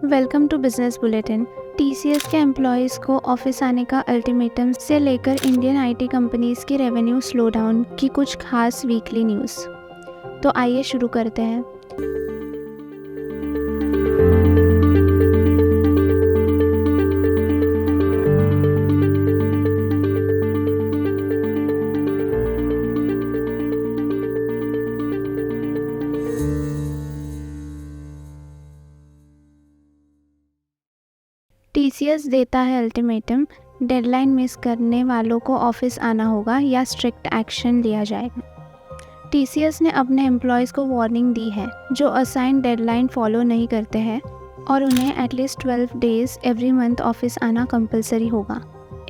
Welcome to business bulletin. TCS के employees को office आने का अल्टीमेटम से लेकर इंडियन आईटी कंपनीज की रेवेन्यू स्लो डाउन की कुछ खास वीकली न्यूज़। तो आइए शुरू करते हैं। टीसीएस देता है अल्टीमेटम, डेडलाइन मिस करने वालों को ऑफिस आना होगा या स्ट्रिक्ट एक्शन लिया जाएगा। टीसीएस ने अपने एम्प्लॉयज़ को वार्निंग दी है जो असाइन डेडलाइन फॉलो नहीं करते हैं और उन्हें at least 12 days every month office आना कंपलसरी होगा।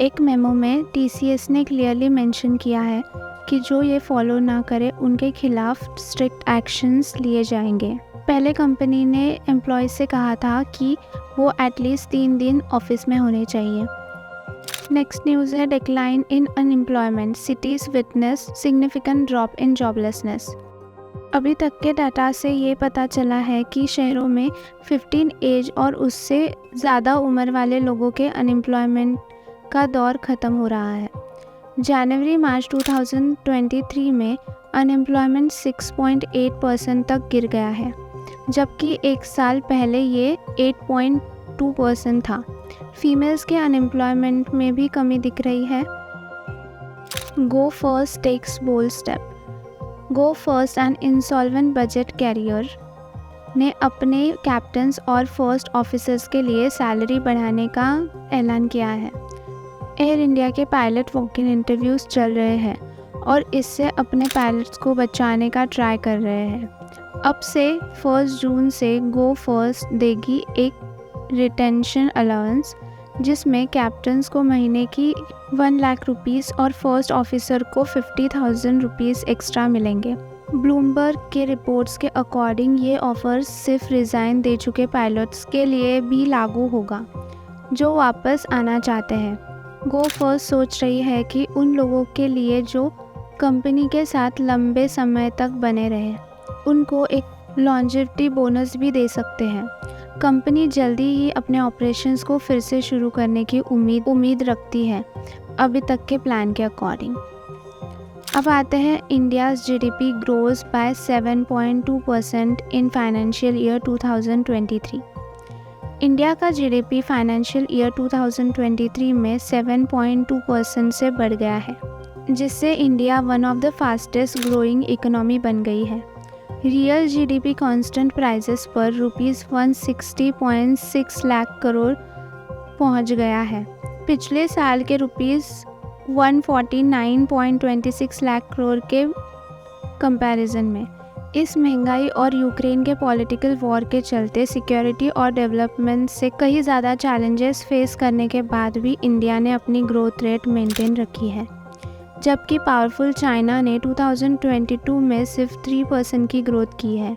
एक मेमो में टीसीएस ने क्लियरली मेंशन किया है कि जो ये फॉलो ना करे उनके खिलाफ स्ट्रिक्ट एक्शंस लिए जाएंगे। पहले कंपनी ने एम्प्लॉयज़ से कहा था कि वो एटलीस्ट 3 दिन ऑफिस में होने चाहिए। नेक्स्ट न्यूज़ है decline in unemployment, cities witness significant drop in joblessness. अभी तक के डाटा से ये पता चला है कि शहरों में 15 एज और उससे ज़्यादा उम्र वाले लोगों के अनएम्प्लॉयमेंट का दौर ख़त्म हो रहा है। जनवरी-मार्च 2023 में अनएम्प्लॉयमेंट 6.8% तक गिर गया है, जबकि एक साल पहले ये 8.2% था। फीमेल्स के अनएम्प्लॉयमेंट में भी कमी दिख रही है। Go First takes bold step. Go First and insolvent budget carrier ने अपने कैप्टन्स और फर्स्ट ऑफिसर्स के लिए सैलरी बढ़ाने का ऐलान किया है। एयर इंडिया के पायलट वॉक इन इंटरव्यूज़ चल रहे हैं और इससे अपने पायलट्स को बचाने का ट्राई कर रहे हैं। अब से 1 जून से गो फर्स्ट देगी एक रिटेंशन अलाउंस, जिसमें कैप्टन्स को महीने की 1 लाख रुपीज़ और फर्स्ट ऑफिसर को 50,000 रुपीज़ एक्स्ट्रा मिलेंगे। ब्लूमबर्ग के रिपोर्ट्स के अकॉर्डिंग ये ऑफर सिर्फ रिज़ाइन दे चुके पायलट्स के लिए भी लागू होगा जो वापस आना चाहते हैं। गो फर्स्ट सोच रही है कि उन लोगों के लिए जो कंपनी के साथ लंबे समय तक बने रहे, उनको एक लॉन्जेविटी बोनस भी दे सकते हैं। कंपनी जल्दी ही अपने ऑपरेशंस को फिर से शुरू करने की उम्मीद रखती है, अभी तक के प्लान के अकॉर्डिंग। अब आते हैं India's GDP grows bye 7.2% in financial year 2023। India का जीडीपी फाइनेंशियल ईयर 2023 में 7.2% से बढ़ गया है, जिससे India one of the fastest growing economy बन गई है। रियल जीडीपी कांस्टेंट प्राइसेस पर ₹160.6 लाख करोड़ पहुंच गया है, पिछले साल के ₹149.26 लाख करोड़ के कंपैरिजन में। इस महंगाई और यूक्रेन के पॉलिटिकल वॉर के चलते सिक्योरिटी और डेवलपमेंट से कई ज़्यादा चैलेंजेस फेस करने के बाद भी इंडिया ने अपनी ग्रोथ रेट मेंटेन रखी है, जबकि पावरफुल चाइना ने 2022 में सिर्फ 3% की ग्रोथ की है,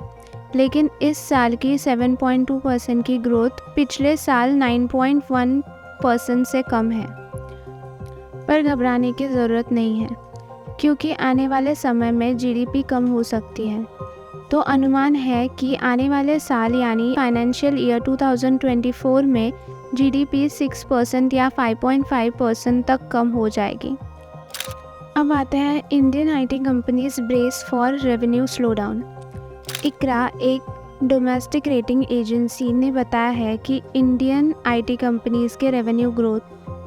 लेकिन इस साल की 7.2% की ग्रोथ पिछले साल 9.1% से कम है। पर घबराने की ज़रूरत नहीं है, क्योंकि आने वाले समय में जीडीपी कम हो सकती है। तो अनुमान है कि आने वाले साल यानी फाइनेंशियल ईयर 2024 में जीडीपी 6% या 5.5% तक कम हो जाएगी। अब आते हैं Indian IT companies brace for revenue slow down. Iqra, एक डोमेस्टिक रेटिंग एजेंसी, ने बताया है कि इंडियन आईटी कंपनीज के रेवेन्यू ग्रोथ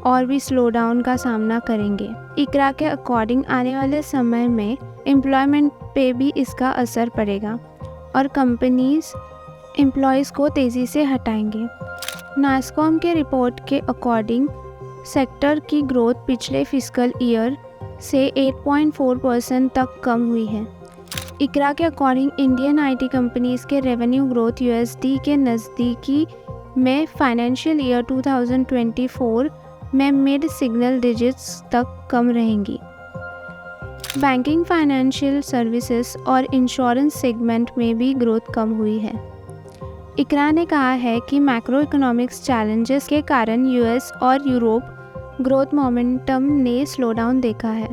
और भी स्लो डाउन का सामना करेंगे। इक्रा के अकॉर्डिंग आने वाले समय में एम्प्लॉयमेंट पे भी इसका असर पड़ेगा और कंपनीज एम्प्लॉयज़ को तेज़ी से हटाएंगे। नास्कॉम के रिपोर्ट के अकॉर्डिंग सेक्टर की ग्रोथ पिछले फिस्कल ईयर से 8.4% तक कम हुई है। इक्रा के अकॉर्डिंग इंडियन आईटी कंपनीज के रेवेन्यू ग्रोथ यूएसडी के नज़दीकी में फाइनेंशियल ईयर 2024 में मिड सिग्नल डिजिट्स तक कम रहेंगी। बैंकिंग, फाइनेंशियल सर्विसेज और इंश्योरेंस सेगमेंट में भी ग्रोथ कम हुई है। इक्रा ने कहा है कि मैक्रो इकोनॉमिक्स चैलेंजेस के कारण यूएस और यूरोप ग्रोथ मोमेंटम ने स्लो डाउन देखा है।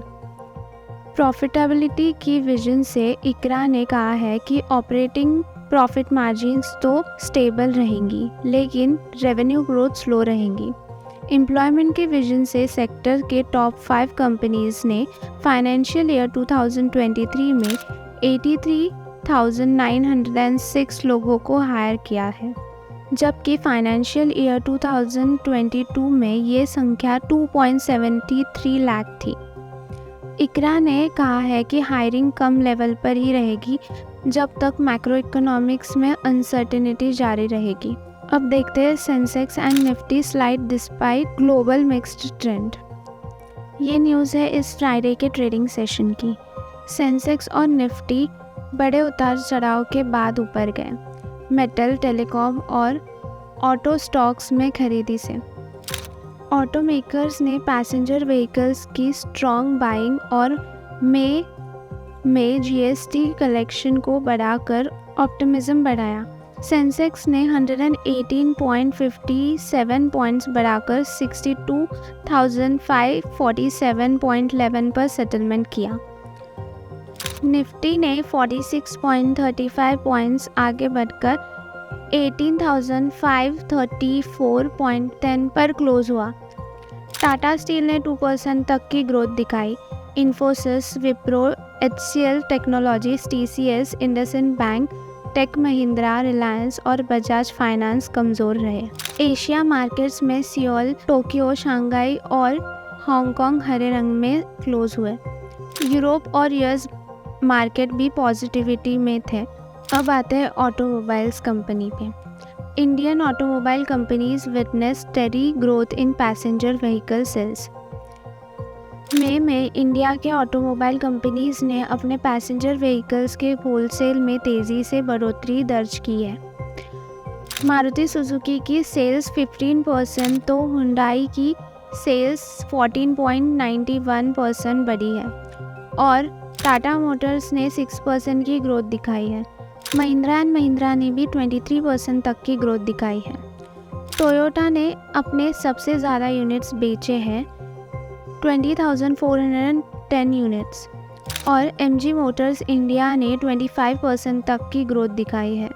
प्रॉफिटेबिलिटी की विजन से इक्रा ने कहा है कि ऑपरेटिंग प्रॉफिट मार्जिन्स तो स्टेबल रहेंगी, लेकिन रेवेन्यू ग्रोथ स्लो रहेंगी। एम्प्लॉयमेंट के विजन से सेक्टर के टॉप 5 कंपनीज ने फाइनेंशियल ईयर 2023 में 83,906 लोगों को हायर किया है, जबकि फाइनेंशियल ईयर 2022 में ये संख्या 2.73 लाख थी। इकरा ने कहा है कि हायरिंग कम लेवल पर ही रहेगी जब तक मैक्रो इकोनॉमिक्स में अनसर्टेनिटी जारी रहेगी। अब देखते हैं Sensex and Nifty slide despite global mixed trend. ये न्यूज़ है इस फ्राइडे के ट्रेडिंग सेशन की। सेंसेक्स और निफ्टी बड़े उतार चढ़ाव के बाद ऊपर गए, मेटल, टेलीकॉम और ऑटो स्टॉक्स में खरीदी से। ऑटो मेकर्स ने पैसेंजर व्हीकल्स की स्ट्रॉन्ग बाइंग और मई में जीएसटी कलेक्शन को बढ़ाकर ऑप्टिमिज्म बढ़ाया। सेंसेक्स ने 118.57 पॉइंट्स बढ़ाकर 62,547.11 पर सेटलमेंट किया। निफ्टी ने 46.35 पॉइंट्स आगे बढ़कर 18,534.10 पर क्लोज हुआ। टाटा स्टील ने 2% तक की ग्रोथ दिखाई। Infosys, Wipro, HCL technologies, TCS, IndusInd bank, Tech Mahindra, Reliance और बजाज फाइनेंस कमज़ोर रहे। एशिया मार्केट्स में सियोल, टोक्यो, शंघाई और हांगकांग हरे रंग में क्लोज हुए। यूरोप और यूएस मार्केट भी पॉजिटिविटी में थे। अब आते हैं ऑटोमोबाइल्स कंपनी पे। Indian automobile companies witness steady growth in passenger vehicle sales. मई में इंडिया के ऑटोमोबाइल कंपनीज ने अपने पैसेंजर व्हीकल्स के होलसेल में तेज़ी से बढ़ोतरी दर्ज की है। मारुति सुजुकी की सेल्स 15% तो हुंडई की सेल्स 14.91% बढ़ी है और टाटा मोटर्स ने 6% की ग्रोथ दिखाई है। महिंद्रा एंड महिंद्रा ने भी 23% तक की ग्रोथ दिखाई है। टोयोटा ने अपने सबसे ज़्यादा यूनिट्स बेचे हैं, 20,410 यूनिट्स, और एमजी मोटर्स इंडिया ने 25% तक की ग्रोथ दिखाई है।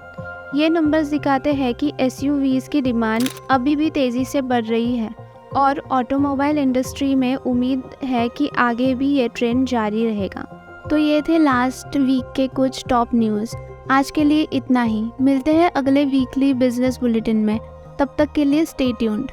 ये नंबर्स दिखाते हैं कि एसयूवीज़ की डिमांड अभी भी तेज़ी से बढ़ रही है और ऑटोमोबाइल इंडस्ट्री में उम्मीद है कि आगे भी ये ट्रेंड जारी रहेगा। तो ये थे लास्ट वीक के कुछ टॉप न्यूज़। आज के लिए इतना ही। मिलते हैं अगले वीकली बिजनेस बुलेटिन में। तब तक के लिए स्टे ट्यून्ड।